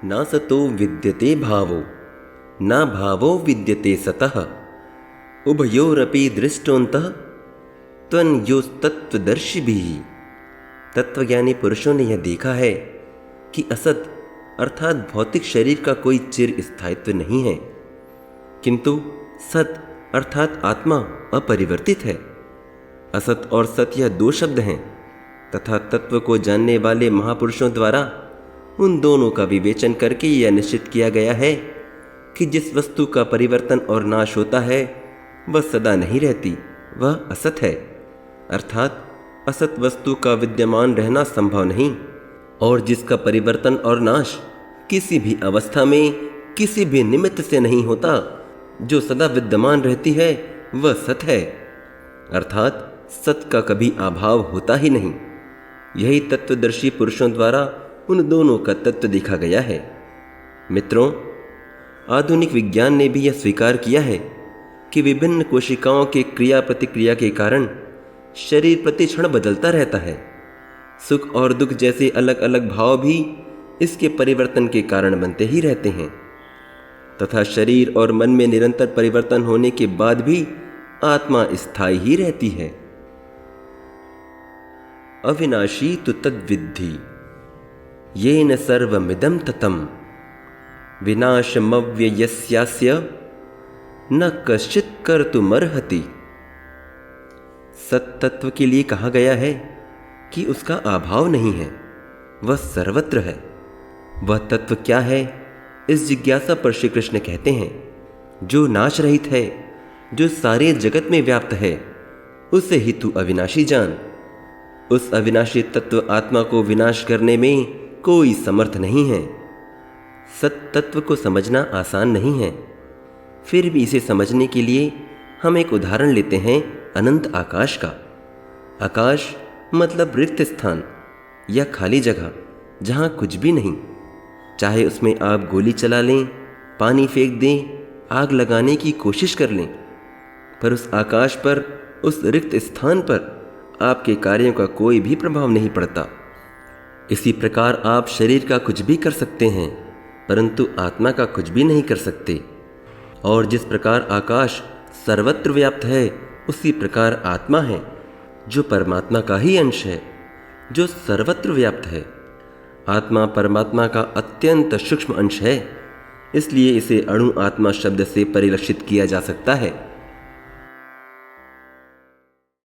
न सतो विद्यते भावो न भावो विद्यते सतः उभयोरपि दृष्टोन्तः त्वन्योस्तत्वदर्शिभिः। तत्वज्ञानी पुरुषों ने यह देखा है कि असत अर्थात भौतिक शरीर का कोई चिर स्थायित्व नहीं है, किंतु सत अर्थात आत्मा अपरिवर्तित है। असत और सत यह दो शब्द हैं तथा तत्व को जानने वाले महापुरुषों द्वारा उन दोनों का विवेचन करके यह निश्चित किया गया है कि जिस वस्तु का परिवर्तन और नाश होता है वह सदा नहीं रहती, वह असत है। अर्थात असत वस्तु का विद्यमान रहना संभव नहीं, और जिसका परिवर्तन और नाश किसी भी अवस्था में किसी भी निमित्त से नहीं होता, जो सदा विद्यमान रहती है, वह सत है। अर्थात सत का कभी अभाव होता ही नहीं। यही तत्वदर्शी पुरुषों द्वारा उन दोनों का तत्व देखा गया है। मित्रों, आधुनिक विज्ञान ने भी यह स्वीकार किया है कि विभिन्न कोशिकाओं के क्रिया प्रतिक्रिया के कारण शरीर प्रति क्षण बदलता रहता है। सुख और दुख जैसे अलग अलग भाव भी इसके परिवर्तन के कारण बनते ही रहते हैं, तथा शरीर और मन में निरंतर परिवर्तन होने के बाद भी आत्मा स्थायी ही रहती है। अविनाशी तु तद्विद्धि येन सर्वमिदं ततं विनाशमव्ययस्यास्य न कश्चित् कर्तुमर्हति। सत तत्व के लिए कहा गया है कि उसका अभाव नहीं है, वह सर्वत्र है। वह तत्व क्या है, इस जिज्ञासा पर श्री कृष्ण कहते हैं, जो नाश रहित है, जो सारे जगत में व्याप्त है, उसे ही तू अविनाशी जान। उस अविनाशी तत्व आत्मा को विनाश करने में कोई समर्थ नहीं है। सत तत्व को समझना आसान नहीं है, फिर भी इसे समझने के लिए हम एक उदाहरण लेते हैं अनंत आकाश का। आकाश मतलब रिक्त स्थान या खाली जगह जहां कुछ भी नहीं। चाहे उसमें आप गोली चला लें, पानी फेंक दें, आग लगाने की कोशिश कर लें, पर उस आकाश पर, उस रिक्त स्थान पर आपके कार्यों का कोई भी प्रभाव नहीं पड़ता। इसी प्रकार आप शरीर का कुछ भी कर सकते हैं, परंतु आत्मा का कुछ भी नहीं कर सकते। और जिस प्रकार आकाश सर्वत्र व्याप्त है, उसी प्रकार आत्मा है, जो परमात्मा का ही अंश है, जो सर्वत्र व्याप्त है। आत्मा परमात्मा का अत्यंत सूक्ष्म अंश है, इसलिए इसे अणु आत्मा शब्द से परिलक्षित किया जा सकता है।